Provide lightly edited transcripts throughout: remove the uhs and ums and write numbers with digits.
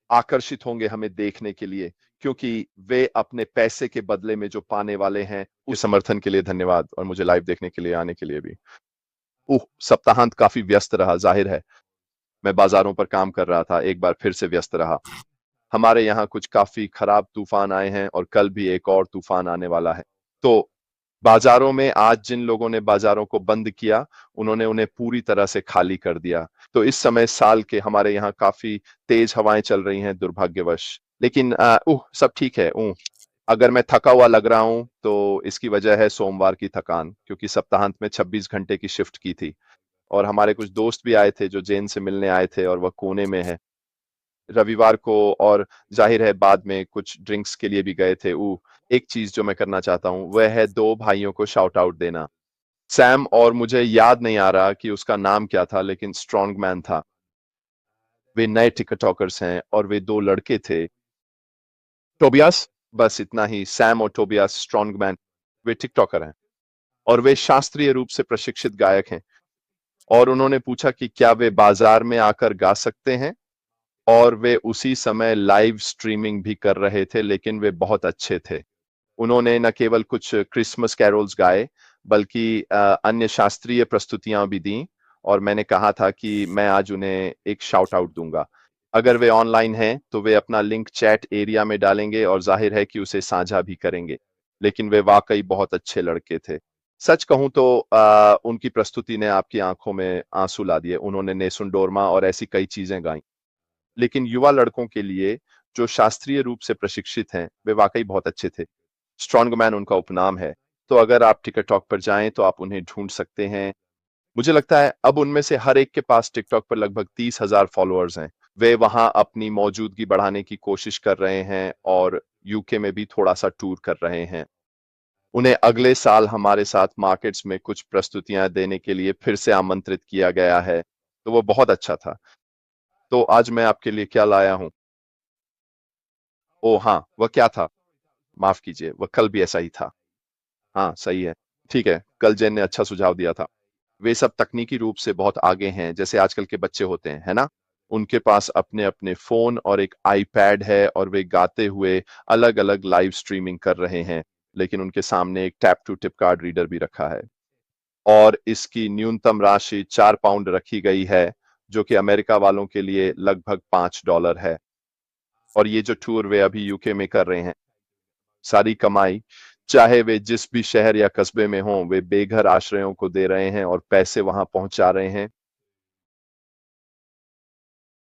आकर्षित होंगे हमें देखने के लिए, क्योंकि वे अपने पैसे के बदले में जो पाने वाले हैं उस समर्थन के लिए धन्यवाद, और मुझे लाइव देखने के लिए आने के लिए भी। सप्ताहांत काफी व्यस्त रहा, जाहिर है। मैं बाजारों पर काम कर रहा था, एक बार फिर से व्यस्त रहा। हमारे यहाँ कुछ काफी खराब तूफान आए हैं और कल भी एक और तूफान आने वाला है। तो बाजारों में आज जिन लोगों ने बाजारों को बंद किया, उन्होंने उन्हें पूरी तरह से खाली कर दिया। तो इस समय साल के हमारे यहाँ काफी तेज हवाएं चल रही हैं दुर्भाग्यवश। लेकिन सब ठीक है। अगर मैं थका हुआ लग रहा हूं तो इसकी वजह है सोमवार की थकान, क्योंकि सप्ताहांत में 26 घंटे की शिफ्ट की थी। और हमारे कुछ दोस्त भी आए थे जो जेन से मिलने आए थे, और वह कोने में है रविवार को। और जाहिर है बाद में कुछ ड्रिंक्स के लिए भी गए थे। एक चीज जो मैं करना चाहता हूं वह है दो भाइयों को शाउट आउट देना। सैम, और मुझे याद नहीं आ रहा कि उसका नाम क्या था, लेकिन स्ट्रॉन्ग मैन था। वे नए टिकटॉकर्स हैं और वे दो लड़के थे। टोबियास, बस इतना ही। सैम और टोबियास स्ट्रॉन्ग मैन, वे टिकटॉकर हैं और वे शास्त्रीय रूप से प्रशिक्षित गायक हैं। और उन्होंने पूछा कि क्या वे बाजार में आकर गा सकते हैं, और वे उसी समय लाइव स्ट्रीमिंग भी कर रहे थे, लेकिन वे बहुत अच्छे थे। उन्होंने न केवल कुछ क्रिसमस कैरोल्स गाए, बल्कि अन्य शास्त्रीय प्रस्तुतियां भी दी। और मैंने कहा था कि मैं आज उन्हें एक शाउट आउट दूंगा। अगर वे ऑनलाइन हैं तो वे अपना लिंक चैट एरिया में डालेंगे, और जाहिर है कि उसे साझा भी करेंगे। लेकिन वे वाकई बहुत अच्छे लड़के थे। सच कहूं तो उनकी प्रस्तुति ने आपकी आंखों में आंसू ला दिए। उन्होंने नेसुन डोरमा और ऐसी कई चीजें गाई। लेकिन युवा लड़कों के लिए जो शास्त्रीय रूप से प्रशिक्षित हैं, वे वाकई बहुत अच्छे थे। स्ट्रॉन्ग मैन उनका उपनाम है। तो अगर आप टिकटॉक पर जाएं तो आप उन्हें ढूंढ सकते हैं। मुझे लगता है अब उनमें से हर एक के पास टिकटॉक पर लगभग 30,000 फॉलोअर्स हैं। वे वहां अपनी मौजूदगी बढ़ाने की कोशिश कर रहे हैं और यूके में भी थोड़ा सा टूर कर रहे हैं। उन्हें अगले साल हमारे साथ मार्केट्स में कुछ प्रस्तुतियां देने के लिए फिर से आमंत्रित किया गया है। तो वो बहुत अच्छा था। तो आज मैं आपके लिए क्या लाया हूं? ओ हाँ, वह क्या था? माफ कीजिए, वह कल भी ऐसा ही था। हाँ, सही है। ठीक है, कल जेन ने अच्छा सुझाव दिया था। वे सब तकनीकी रूप से बहुत आगे हैं, जैसे आजकल के बच्चे होते हैं, है ना? उनके पास अपने अपने फोन और एक आईपैड है, और वे गाते हुए अलग अलग लाइव स्ट्रीमिंग कर रहे हैं। लेकिन उनके सामने एक tap to tip card reader भी रखा है। और इसकी न्यूनतम राशि 4 पाउंड रखी गई है, जो कि अमेरिका वालों के लिए लगभग $5 है। और ये जो टूर वे अभी यूके में कर रहे हैं, सारी कमाई, चाहे वे जिस भी शहर या कस्बे में हों, वे बेघर आश्रयों को दे रहे हैं और पैसे वहां पहुंचा रहे हैं।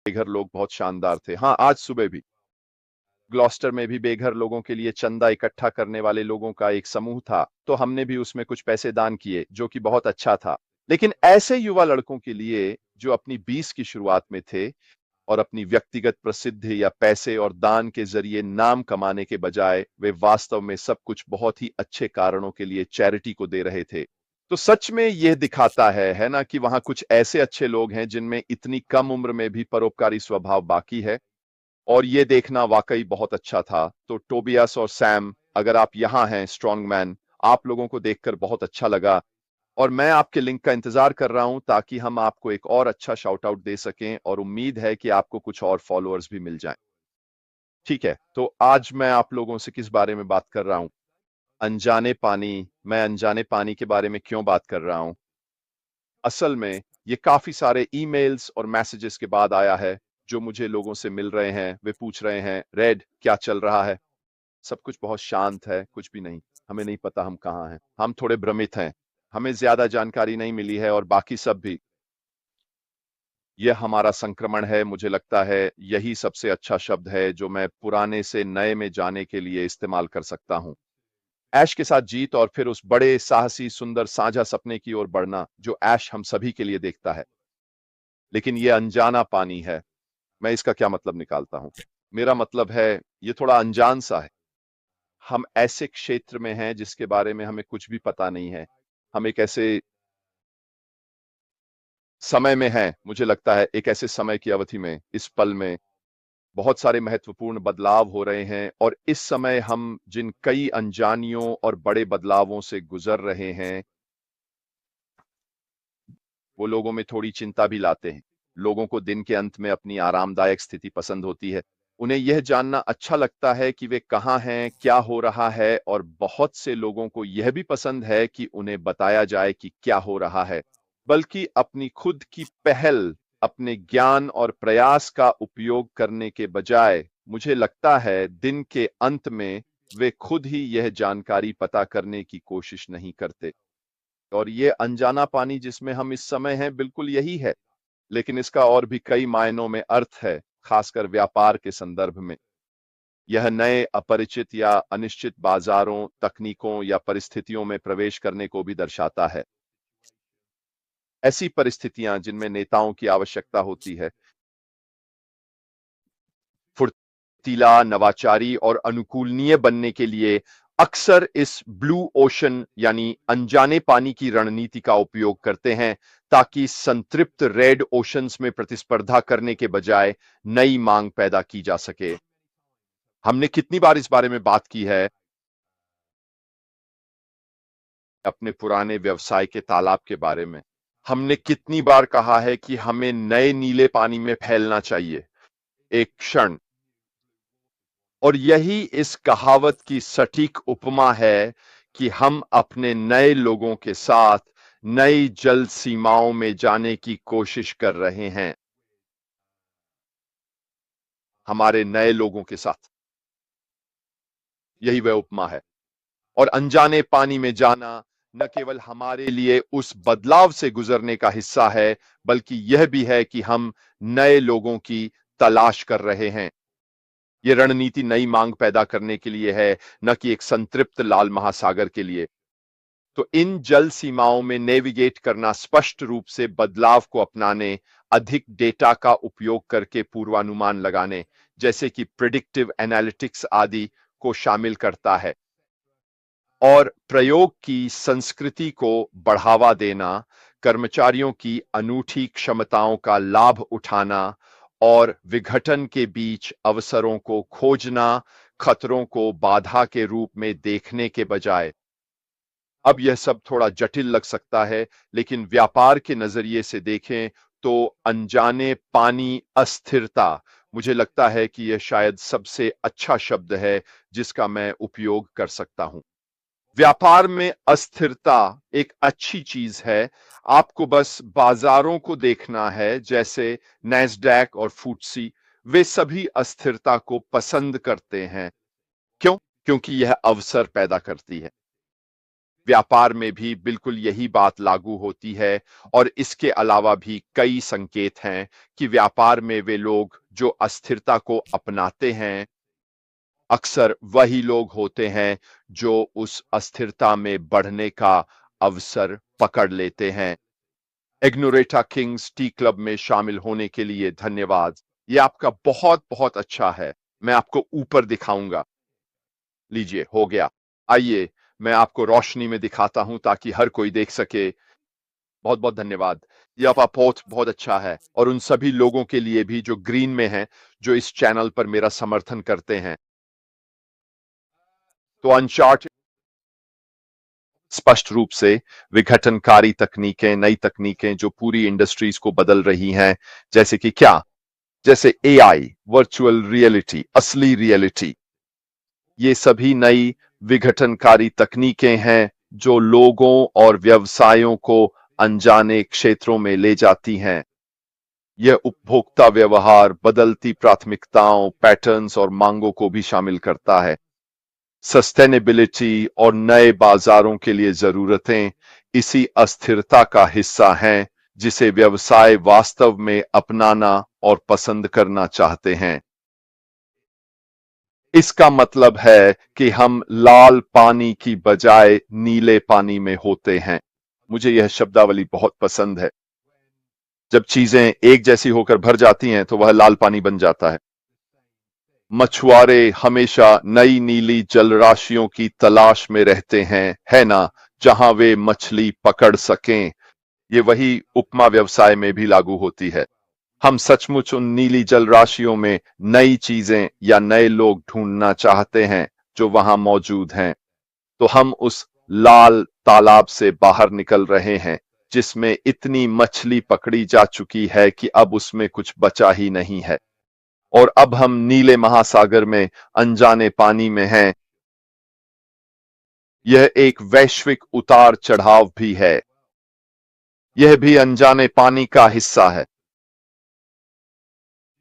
बेघर लोग बहुत शानदार थे। हाँ, आज सुबह भी ग्लॉस्टर में भी बेघर लोगों के लिए चंदा इकट्ठा करने वाले लोगों का एक समूह था। तो हमने भी उसमें कुछ पैसे दान किए, जो कि बहुत अच्छा था। लेकिन ऐसे युवा लड़कों के लिए जो अपनी 20 की शुरुआत में थे, और अपनी व्यक्तिगत प्रसिद्धि या पैसे और दान के जरिए नाम कमाने के बजाय वे वास्तव में सब कुछ बहुत ही अच्छे कारणों के लिए चैरिटी को दे रहे थे। तो सच में यह दिखाता है ना, कि वहां कुछ ऐसे अच्छे लोग हैं जिनमें इतनी कम उम्र में भी परोपकारी स्वभाव बाकी है। और ये देखना वाकई बहुत अच्छा था। तो टोबियास और सैम, अगर आप यहां हैं, स्ट्रॉन्ग मैन, आप लोगों को देखकर बहुत अच्छा लगा। और मैं आपके लिंक का इंतजार कर रहा हूं, ताकि हम आपको एक और अच्छा शाउट आउट दे सकें, और उम्मीद है कि आपको कुछ और फॉलोअर्स भी मिल जाएं। ठीक है, तो आज मैं आप लोगों से किस बारे में बात कर रहा हूं? अनजाने पानी। मैं अनजाने पानी के बारे में क्यों बात कर रहा हूं? असल में ये काफी सारे ईमेल्स और मैसेजेस के बाद आया है। जो मुझे लोगों से मिल रहे हैं, वे पूछ रहे हैं, रेड क्या चल रहा है? सब कुछ बहुत शांत है, कुछ भी नहीं। हमें नहीं पता हम कहाँ हैं, हम थोड़े भ्रमित हैं। हमें ज्यादा जानकारी नहीं मिली है, और बाकी सब भी। यह हमारा संक्रमण है। मुझे लगता है यही सबसे अच्छा शब्द है जो मैं पुराने से नए में जाने के लिए इस्तेमाल कर सकता हूं। ऐश के साथ जीत, और फिर उस बड़े साहसी सुंदर साझा सपने की ओर बढ़ना जो ऐश हम सभी के लिए देखता है। लेकिन यह अनजाना पानी है। मैं इसका क्या मतलब निकालता हूं? मेरा मतलब है, ये थोड़ा अनजान सा है। हम ऐसे क्षेत्र में हैं जिसके बारे में हमें कुछ भी पता नहीं है। हम एक ऐसे समय में हैं, मुझे लगता है एक ऐसे समय की अवधि में, इस पल में बहुत सारे महत्वपूर्ण बदलाव हो रहे हैं। और इस समय हम जिन कई अनजानियों और बड़े बदलावों से गुजर रहे हैं, वो लोगों में थोड़ी चिंता भी लाते हैं। लोगों को दिन के अंत में अपनी आरामदायक स्थिति पसंद होती है। उन्हें यह जानना अच्छा लगता है कि वे कहाँ हैं, क्या हो रहा है, और बहुत से लोगों को यह भी पसंद है कि उन्हें बताया जाए कि क्या हो रहा है। बल्कि अपनी खुद की पहल, अपने ज्ञान और प्रयास का उपयोग करने के बजाय मुझे लगता है दिन के अंत में वे खुद ही यह जानकारी पता करने की कोशिश नहीं करते। और ये अनजाना पानी जिसमें हम इस समय हैं बिल्कुल यही है, लेकिन इसका और भी कई मायनों में अर्थ है, खासकर व्यापार के संदर्भ में। यह नए अपरिचित या अनिश्चित बाजारों, तकनीकों या परिस्थितियों में प्रवेश करने को भी दर्शाता है। ऐसी परिस्थितियां जिनमें नेताओं की आवश्यकता होती है, फुर्तीला, नवाचारी और अनुकूलनीय बनने के लिए अक्सर इस ब्लू ओशन यानी अनजाने पानी की रणनीति का उपयोग करते हैं, ताकि संतृप्त रेड ओशंस में प्रतिस्पर्धा करने के बजाय नई मांग पैदा की जा सके। हमने कितनी बार इस बारे में बात की है अपने पुराने व्यवसाय के तालाब के बारे में। हमने कितनी बार कहा है कि हमें नए नीले पानी में फैलना चाहिए एक क्षण। और यही इस कहावत की सटीक उपमा है कि हम अपने नए लोगों के साथ नई जल सीमाओं में जाने की कोशिश कर रहे हैं। हमारे नए लोगों के साथ यही वह उपमा है। और अनजाने पानी में जाना न केवल हमारे लिए उस बदलाव से गुजरने का हिस्सा है, बल्कि यह भी है कि हम नए लोगों की तलाश कर रहे हैं। यह रणनीति नई मांग पैदा करने के लिए है, न कि एक संतृप्त लाल महासागर के लिए। तो इन जल सीमाओं में नेविगेट करना स्पष्ट रूप से बदलाव को अपनाने, अधिक डेटा का उपयोग करके पूर्वानुमान लगाने, जैसे कि प्रिडिक्टिव एनालिटिक्स आदि को शामिल करता है। और प्रयोग की संस्कृति को बढ़ावा देना, कर्मचारियों की अनूठी क्षमताओं का लाभ उठाना और विघटन के बीच अवसरों को खोजना, खतरों को बाधा के रूप में देखने के बजाय। अब यह सब थोड़ा जटिल लग सकता है, लेकिन व्यापार के नजरिए से देखें तो अनजाने पानी अस्थिरता, मुझे लगता है कि यह शायद सबसे अच्छा शब्द है जिसका मैं उपयोग कर सकता हूं। व्यापार में अस्थिरता एक अच्छी चीज है। आपको बस बाजारों को देखना है, जैसे नैस्डैक और फुटसी, वे सभी अस्थिरता को पसंद करते हैं। क्यों? क्योंकि यह अवसर पैदा करती है। व्यापार में भी बिल्कुल यही बात लागू होती है। और इसके अलावा भी कई संकेत हैं कि व्यापार में वे लोग जो अस्थिरता को अपनाते हैं, अक्सर वही लोग होते हैं जो उस अस्थिरता में बढ़ने का अवसर पकड़ लेते हैं। इग्नोरेटा किंग्स टी क्लब में शामिल होने के लिए धन्यवाद। ये आपका बहुत बहुत अच्छा है। मैं आपको ऊपर दिखाऊंगा। लीजिए, हो गया। आइए मैं आपको रोशनी में दिखाता हूं ताकि हर कोई देख सके। बहुत बहुत धन्यवाद। ये आपका पोस्ट बहुत अच्छा है, और उन सभी लोगों के लिए भी जो ग्रीन में हैं, जो इस चैनल पर मेरा समर्थन करते हैं। तो अनचार्ट स्पष्ट रूप से विघटनकारी तकनीकें, नई तकनीकें जो पूरी इंडस्ट्रीज को बदल रही हैं, जैसे कि क्या? जैसे एआई, वर्चुअल रियलिटी, असली रियलिटी। ये सभी नई विघटनकारी तकनीकें हैं जो लोगों और व्यवसायों को अनजाने क्षेत्रों में ले जाती हैं। यह उपभोक्ता व्यवहार, बदलती प्राथमिकताओं, पैटर्न्स और मांगों को भी शामिल करता है। सस्टेनेबिलिटी और नए बाजारों के लिए जरूरतें इसी अस्थिरता का हिस्सा हैं, जिसे व्यवसाय वास्तव में अपनाना और पसंद करना चाहते हैं। इसका मतलब है कि हम लाल पानी की बजाय नीले पानी में होते हैं। मुझे यह शब्दावली बहुत पसंद है। जब चीजें एक जैसी होकर भर जाती हैं तो वह लाल पानी बन जाता है। मछुआरे हमेशा नई नीली जलराशियों की तलाश में रहते हैं, है ना, जहां वे मछली पकड़ सकें। ये वही उपमा व्यवसाय में भी लागू होती है। हम सचमुच उन नीली जलराशियों में नई चीजें या नए लोग ढूंढना चाहते हैं जो वहां मौजूद हैं। तो हम उस लाल तालाब से बाहर निकल रहे हैं जिसमें इतनी मछली पकड़ी जा चुकी है कि अब उसमें कुछ बचा ही नहीं है। और अब हम नीले महासागर में अनजाने पानी में हैं। यह एक वैश्विक उतार चढ़ाव भी है। यह भी अनजाने पानी का हिस्सा है।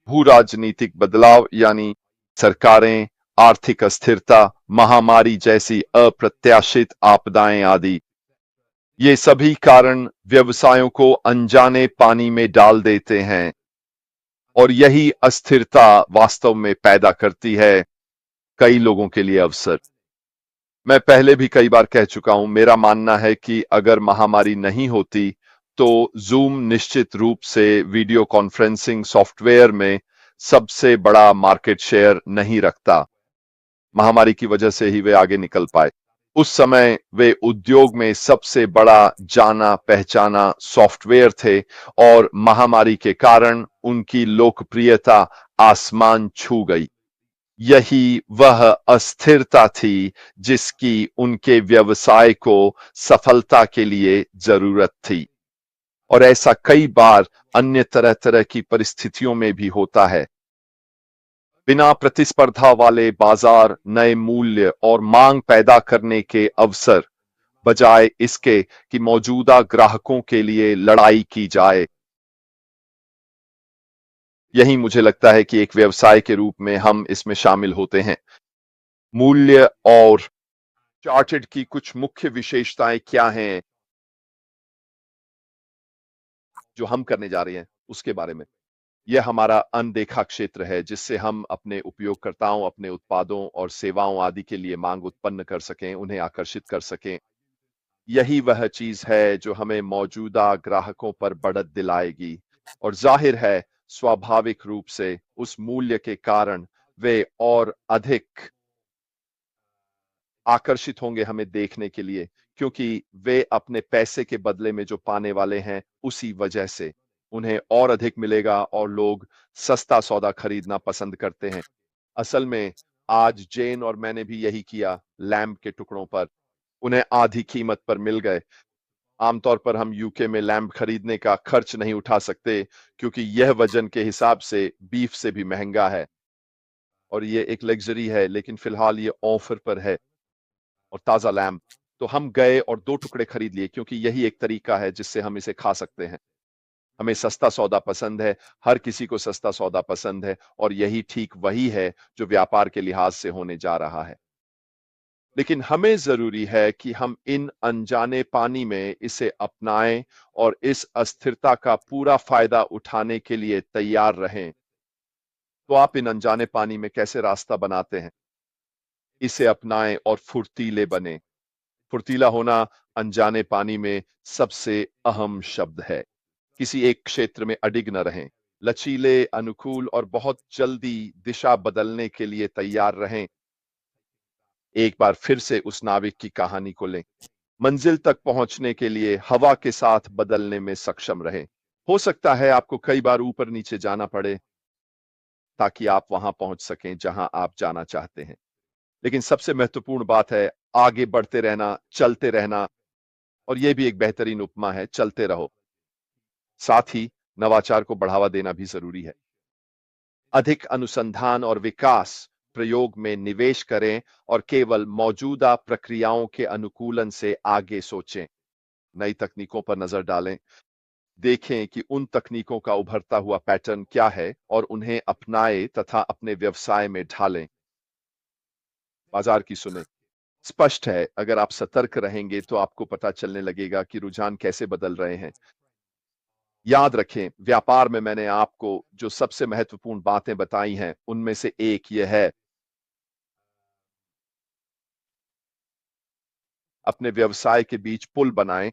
भू राजनीतिक बदलाव यानी सरकारें, आर्थिक अस्थिरता, महामारी जैसी अप्रत्याशित आपदाएं आदि, ये सभी कारण व्यवसायों को अनजाने पानी में डाल देते हैं और यही अस्थिरता वास्तव में पैदा करती है कई लोगों के लिए अवसर। मैं पहले भी कई बार कह चुका हूं, मेरा मानना है कि अगर महामारी नहीं होती तो जूम निश्चित रूप से वीडियो कॉन्फ्रेंसिंग सॉफ्टवेयर में सबसे बड़ा मार्केट शेयर नहीं रखता। महामारी की वजह से ही वे आगे निकल पाए। उस समय वे उद्योग में सबसे बड़ा जाना पहचाना सॉफ्टवेयर थे और महामारी के कारण उनकी लोकप्रियता आसमान छू गई। यही वह अस्थिरता थी जिसकी उनके व्यवसाय को सफलता के लिए जरूरत थी। और ऐसा कई बार अन्य तरह तरह की परिस्थितियों में भी होता है। बिना प्रतिस्पर्धा वाले बाजार नए मूल्य और मांग पैदा करने के अवसर, बजाय इसके कि मौजूदा ग्राहकों के लिए लड़ाई की जाए। यही मुझे लगता है कि एक व्यवसाय के रूप में हम इसमें शामिल होते हैं। मूल्य और चार्टेड की कुछ मुख्य विशेषताएं क्या हैं जो हम करने जा रहे हैं उसके बारे में। यह हमारा अनदेखा क्षेत्र है जिससे हम अपने उपयोगकर्ताओं, अपने उत्पादों और सेवाओं आदि के लिए मांग उत्पन्न कर सकें, उन्हें आकर्षित कर सकें। यही वह चीज है जो हमें मौजूदा ग्राहकों पर बढ़त दिलाएगी और जाहिर है स्वाभाविक रूप से उस मूल्य के कारण वे और अधिक आकर्षित होंगे हमें देखने के लिए, क्योंकि वे अपने पैसे के बदले में जो पाने वाले हैं उसी वजह से उन्हें और अधिक मिलेगा और लोग सस्ता सौदा खरीदना पसंद करते हैं। असल में आज जेन और मैंने भी यही किया। लैम्प के टुकड़ों पर उन्हें आधी कीमत पर मिल गए। आमतौर पर हम यूके में लैम्प खरीदने का खर्च नहीं उठा सकते क्योंकि यह वजन के हिसाब से बीफ से भी महंगा है और ये एक लग्जरी है, लेकिन फिलहाल ये ऑफर पर है और ताजा लैम्प। तो हम गए और 2 टुकड़े खरीद लिए क्योंकि यही एक तरीका है जिससे हम इसे खा सकते हैं। हमें सस्ता सौदा पसंद है, हर किसी को सस्ता सौदा पसंद है और यही ठीक वही है जो व्यापार के लिहाज से होने जा रहा है। लेकिन हमें जरूरी है कि हम इन अनजाने पानी में इसे अपनाएं और इस अस्थिरता का पूरा फायदा उठाने के लिए तैयार रहें। तो आप इन अनजाने पानी में कैसे रास्ता बनाते हैं? इसे अपनाएं और फुर्तीले बने। फुर्तीला होना अनजाने पानी में सबसे अहम शब्द है। किसी एक क्षेत्र में अडिग न रहें। लचीले, अनुकूल और बहुत जल्दी दिशा बदलने के लिए तैयार रहें। एक बार फिर से उस नाविक की कहानी को लें। मंजिल तक पहुंचने के लिए हवा के साथ बदलने में सक्षम रहें। हो सकता है आपको कई बार ऊपर नीचे जाना पड़े ताकि आप वहां पहुंच सकें जहां आप जाना चाहते हैं। लेकिन सबसे महत्वपूर्ण बात है आगे बढ़ते रहना, चलते रहना। और यह भी एक बेहतरीन उपमा है, चलते रहो। साथ ही नवाचार को बढ़ावा देना भी जरूरी है। अधिक अनुसंधान और विकास प्रयोग में निवेश करें और केवल मौजूदा प्रक्रियाओं के अनुकूलन से आगे सोचें। नई तकनीकों पर नजर डालें। देखें कि उन तकनीकों का उभरता हुआ पैटर्न क्या है और उन्हें अपनाएं तथा अपने व्यवसाय में ढालें। बाजार की सुने। स्पष्ट है, अगर आप सतर्क रहेंगे तो आपको पता चलने लगेगा कि रुझान कैसे बदल रहे हैं। याद रखें, व्यापार में मैंने आपको जो सबसे महत्वपूर्ण बातें बताई हैं उनमें से एक यह है, अपने व्यवसाय के बीच पुल बनाएं।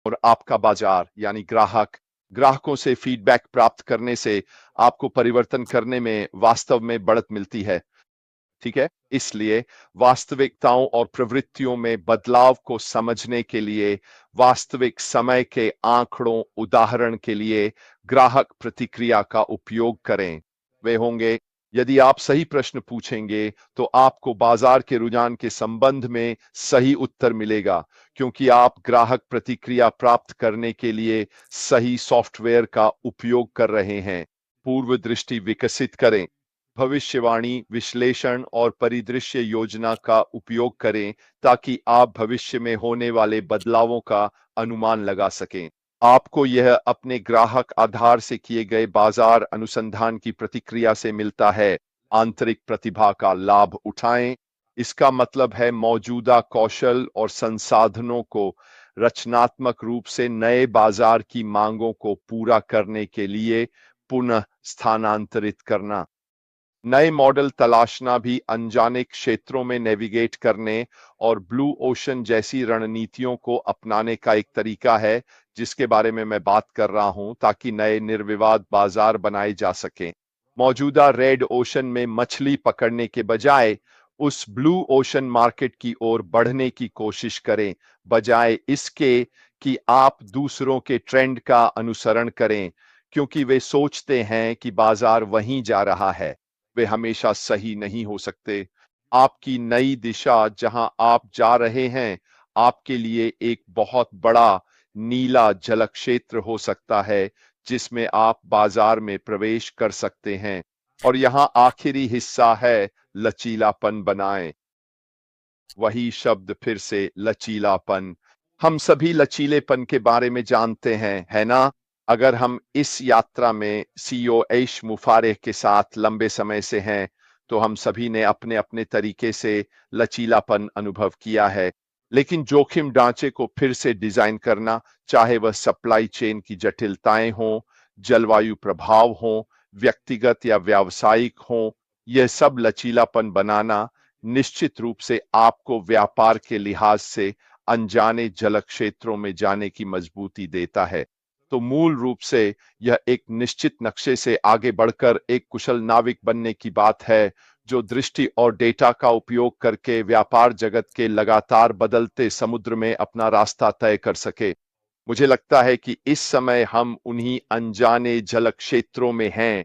और आपका बाजार यानी ग्राहकों से फीडबैक प्राप्त करने से आपको परिवर्तन करने में वास्तव में बढ़त मिलती है। ठीक है, इसलिए वास्तविकताओं और प्रवृत्तियों में बदलाव को समझने के लिए वास्तविक समय के आंकड़ों, उदाहरण के लिए ग्राहक प्रतिक्रिया का उपयोग करें। वे होंगे यदि आप सही प्रश्न पूछेंगे, तो आपको बाजार के रुझान के संबंध में सही उत्तर मिलेगा, क्योंकि आप ग्राहक प्रतिक्रिया प्राप्त करने के लिए सही सॉफ्टवेयर का उपयोग कर रहे हैं। पूर्व दृष्टि विकसित करें। भविष्यवाणी, विश्लेषण और परिदृश्य योजना का उपयोग करें ताकि आप भविष्य में होने वाले बदलावों का अनुमान लगा सकें। आपको यह अपने ग्राहक आधार से किए गए बाजार अनुसंधान की प्रतिक्रिया से मिलता है। आंतरिक प्रतिभा का लाभ उठाएं। इसका मतलब है मौजूदा कौशल और संसाधनों को रचनात्मक रूप से नए बाजार की मांगों को पूरा करने के लिए पुनः स्थानांतरित करना। नए मॉडल तलाशना भी अनजाने क्षेत्रों में नेविगेट करने और ब्लू ओशन जैसी रणनीतियों को अपनाने का एक तरीका है, जिसके बारे में मैं बात कर रहा हूं, ताकि नए निर्विवाद बाजार बनाए जा सकें। मौजूदा रेड ओशन में मछली पकड़ने के बजाय उस ब्लू ओशन मार्केट की ओर बढ़ने की कोशिश करें, बजाय इसके कि आप दूसरों के ट्रेंड का अनुसरण करें, क्योंकि वे सोचते हैं कि बाजार वहीं जा रहा है। वे हमेशा सही नहीं हो सकते। आपकी नई दिशा जहां आप जा रहे हैं, आपके लिए एक बहुत बड़ा नीला जल क्षेत्र हो सकता है, जिसमें आप बाजार में प्रवेश कर सकते हैं। और यहां आखिरी हिस्सा है, लचीलापन बनाएं। वही शब्द फिर से, लचीलापन। हम सभी लचीलेपन के बारे में जानते हैं, है ना? अगर हम इस यात्रा में सीईओ ऐश मुफारेह के साथ लंबे समय से हैं, तो हम सभी ने अपने अपने तरीके से लचीलापन अनुभव किया है। लेकिन जोखिम ढांचे को फिर से डिजाइन करना, चाहे वह सप्लाई चेन की जटिलताएं हों, जलवायु प्रभाव हों, व्यक्तिगत या व्यावसायिक हों, यह सब लचीलापन बनाना निश्चित रूप से आपको व्यापार के लिहाज से अनजाने जल क्षेत्रों में जाने की मजबूती देता है। तो मूल रूप से यह एक निश्चित नक्शे से आगे बढ़कर एक कुशल नाविक बनने की बात है, जो दृष्टि और डेटा का उपयोग करके व्यापार जगत के लगातार बदलते समुद्र में अपना रास्ता तय कर सके। मुझे लगता है कि इस समय हम उन्हीं अनजाने जल क्षेत्रों में हैं,